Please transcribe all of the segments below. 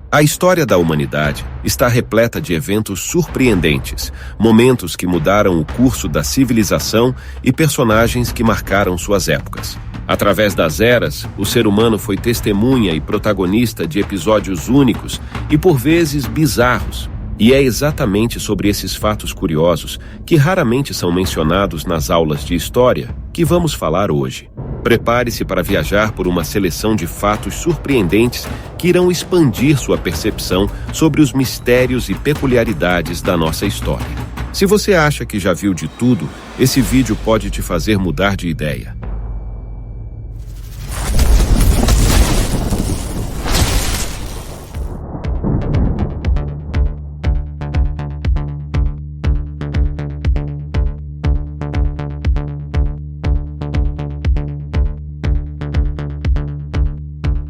A história da humanidade está repleta de eventos surpreendentes, momentos que mudaram o curso da civilização e personagens que marcaram suas épocas. Através das eras, o ser humano foi testemunha e protagonista de episódios únicos e, por vezes, bizarros. E é exatamente sobre esses fatos curiosos, que raramente são mencionados nas aulas de história, que vamos falar hoje. Prepare-se para viajar por uma seleção de fatos surpreendentes que irão expandir sua percepção sobre os mistérios e peculiaridades da nossa história. Se você acha que já viu de tudo, esse vídeo pode te fazer mudar de ideia.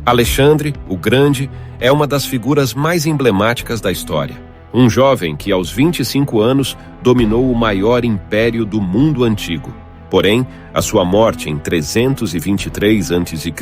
Alexandre, o Grande, é uma das figuras mais emblemáticas da história. Um jovem que, aos 25 anos, dominou o maior império do mundo antigo. Porém, a sua morte em 323 a.C.,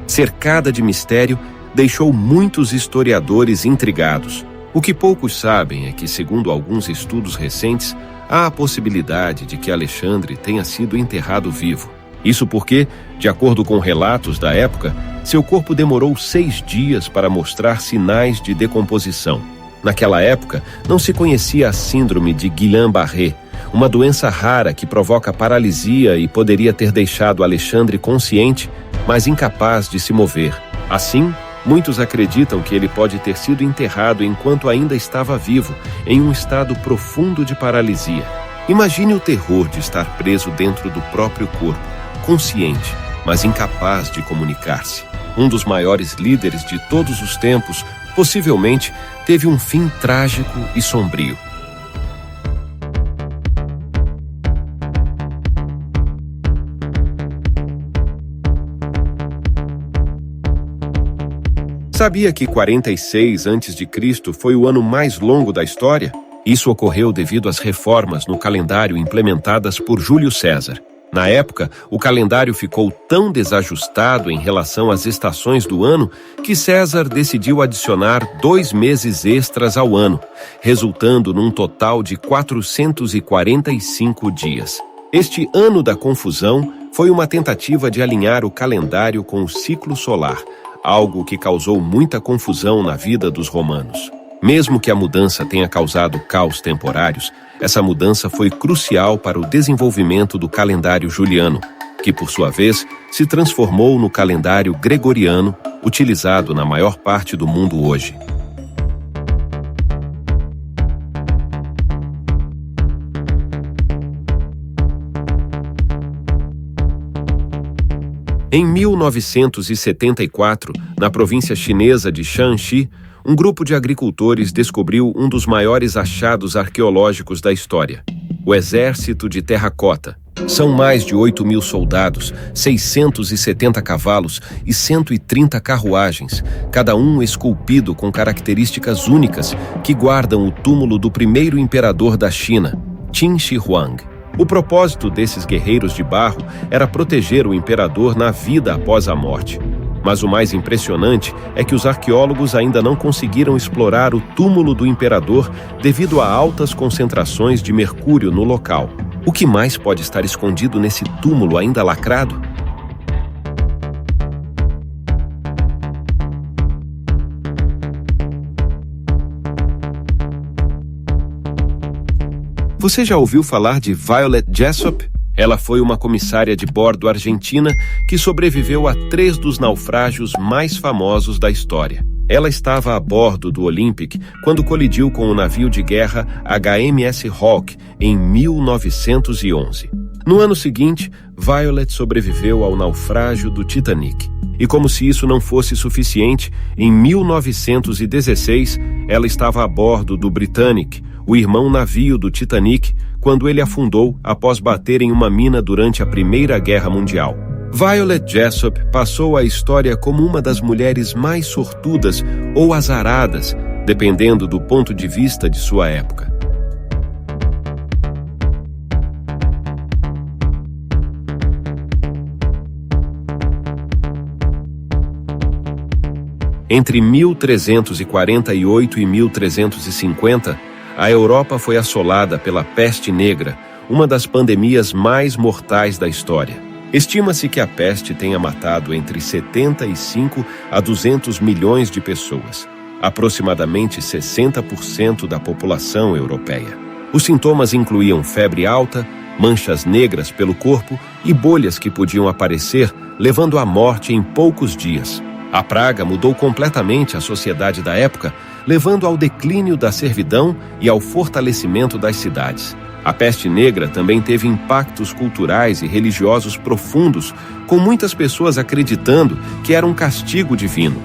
cercada de mistério, deixou muitos historiadores intrigados. O que poucos sabem é que, segundo alguns estudos recentes, há a possibilidade de que Alexandre tenha sido enterrado vivo. Isso porque, de acordo com relatos da época, seu corpo demorou 6 dias para mostrar sinais de decomposição. Naquela época, não se conhecia a síndrome de Guillain-Barré, uma doença rara que provoca paralisia e poderia ter deixado Alexandre consciente, mas incapaz de se mover. Assim, muitos acreditam que ele pode ter sido enterrado enquanto ainda estava vivo, em um estado profundo de paralisia. Imagine o terror de estar preso dentro do próprio corpo, consciente, mas incapaz de comunicar-se. Um dos maiores líderes de todos os tempos, possivelmente, teve um fim trágico e sombrio. Sabia que 46 a.C. foi o ano mais longo da história? Isso ocorreu devido às reformas no calendário implementadas por Júlio César. Na época, o calendário ficou tão desajustado em relação às estações do ano que César decidiu adicionar 2 meses extras ao ano, resultando num total de 445 dias. Este ano da confusão foi uma tentativa de alinhar o calendário com o ciclo solar, algo que causou muita confusão na vida dos romanos. Mesmo que a mudança tenha causado caos temporários, essa mudança foi crucial para o desenvolvimento do calendário juliano, que, por sua vez, se transformou no calendário gregoriano, utilizado na maior parte do mundo hoje. Em 1974, na província chinesa de Shanxi, um grupo de agricultores descobriu um dos maiores achados arqueológicos da história: o Exército de Terracota. São mais de 8.000 soldados, 670 cavalos e 130 carruagens, cada um esculpido com características únicas que guardam o túmulo do primeiro imperador da China, Qin Shi Huang. O propósito desses guerreiros de barro era proteger o imperador na vida após a morte. Mas o mais impressionante é que os arqueólogos ainda não conseguiram explorar o túmulo do imperador devido a altas concentrações de mercúrio no local. O que mais pode estar escondido nesse túmulo ainda lacrado? Você já ouviu falar de Violet Jessop? Ela foi uma comissária de bordo argentina que sobreviveu a 3 dos naufrágios mais famosos da história. Ela estava a bordo do Olympic quando colidiu com o navio de guerra HMS Hawke em 1911. No ano seguinte, Violet sobreviveu ao naufrágio do Titanic. E como se isso não fosse suficiente, em 1916, ela estava a bordo do Britannic, o irmão navio do Titanic, quando ele afundou após bater em uma mina durante a Primeira Guerra Mundial. Violet Jessop passou à história como uma das mulheres mais sortudas ou azaradas, dependendo do ponto de vista de sua época. Entre 1348 e 1350, a Europa foi assolada pela peste negra, uma das pandemias mais mortais da história. Estima-se que a peste tenha matado entre 75 a 200 milhões de pessoas, aproximadamente 60% da população europeia. Os sintomas incluíam febre alta, manchas negras pelo corpo e bolhas que podiam aparecer, levando à morte em poucos dias. A praga mudou completamente a sociedade da época, levando ao declínio da servidão e ao fortalecimento das cidades. A peste negra também teve impactos culturais e religiosos profundos, com muitas pessoas acreditando que era um castigo divino.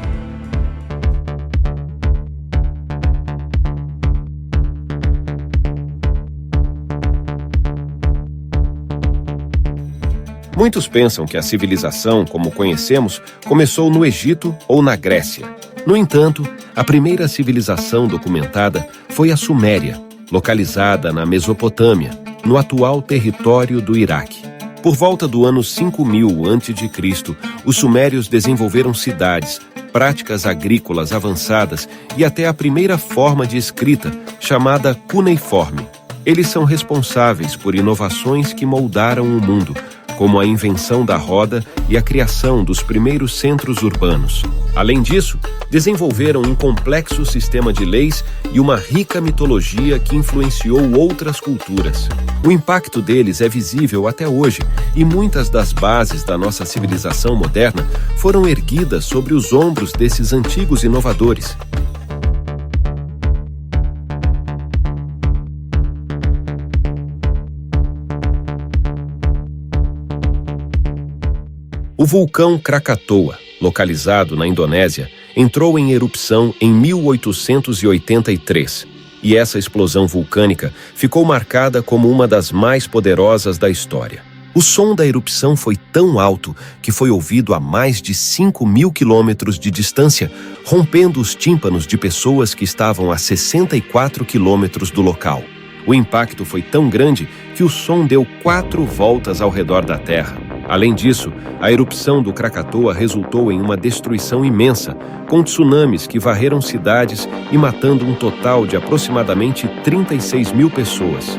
Muitos pensam que a civilização, como conhecemos, começou no Egito ou na Grécia. No entanto, a primeira civilização documentada foi a Suméria, localizada na Mesopotâmia, no atual território do Iraque. Por volta do ano 5000 a.C., os sumérios desenvolveram cidades, práticas agrícolas avançadas e até a primeira forma de escrita, chamada cuneiforme. Eles são responsáveis por inovações que moldaram o mundo, como a invenção da roda e a criação dos primeiros centros urbanos. Além disso, desenvolveram um complexo sistema de leis e uma rica mitologia que influenciou outras culturas. O impacto deles é visível até hoje, e muitas das bases da nossa civilização moderna foram erguidas sobre os ombros desses antigos inovadores. O vulcão Krakatoa, localizado na Indonésia, entrou em erupção em 1883, e essa explosão vulcânica ficou marcada como uma das mais poderosas da história. O som da erupção foi tão alto que foi ouvido a mais de 5.000 quilômetros de distância, rompendo os tímpanos de pessoas que estavam a 64 quilômetros do local. O impacto foi tão grande que o som deu 4 voltas ao redor da Terra. Além disso, a erupção do Krakatoa resultou em uma destruição imensa, com tsunamis que varreram cidades e matando um total de aproximadamente 36.000 pessoas.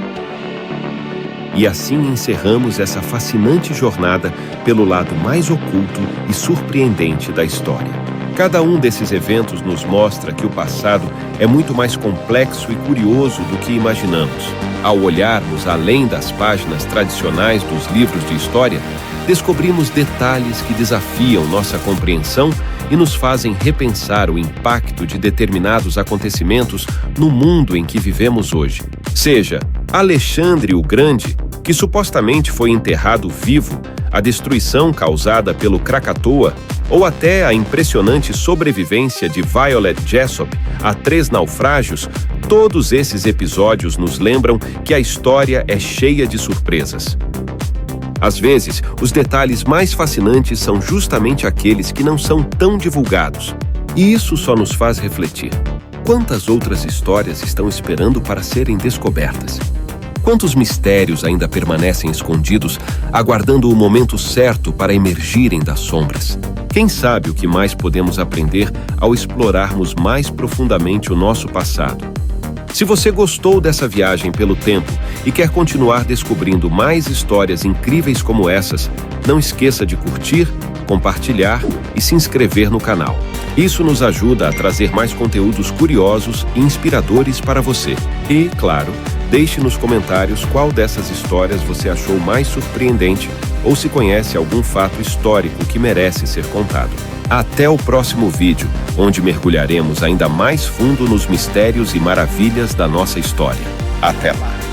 E assim encerramos essa fascinante jornada pelo lado mais oculto e surpreendente da história. Cada um desses eventos nos mostra que o passado é muito mais complexo e curioso do que imaginamos. Ao olharmos além das páginas tradicionais dos livros de história, descobrimos detalhes que desafiam nossa compreensão e nos fazem repensar o impacto de determinados acontecimentos no mundo em que vivemos hoje. Seja Alexandre o Grande, que supostamente foi enterrado vivo, a destruição causada pelo Krakatoa, ou até a impressionante sobrevivência de Violet Jessop a 3 naufrágios, todos esses episódios nos lembram que a história é cheia de surpresas. Às vezes, os detalhes mais fascinantes são justamente aqueles que não são tão divulgados. E isso só nos faz refletir. Quantas outras histórias estão esperando para serem descobertas? Quantos mistérios ainda permanecem escondidos, aguardando o momento certo para emergirem das sombras? Quem sabe o que mais podemos aprender ao explorarmos mais profundamente o nosso passado? Se você gostou dessa viagem pelo tempo e quer continuar descobrindo mais histórias incríveis como essas, não esqueça de curtir, compartilhar e se inscrever no canal. Isso nos ajuda a trazer mais conteúdos curiosos e inspiradores para você. E, claro, deixe nos comentários qual dessas histórias você achou mais surpreendente ou se conhece algum fato histórico que merece ser contado. Até o próximo vídeo, onde mergulharemos ainda mais fundo nos mistérios e maravilhas da nossa história. Até lá!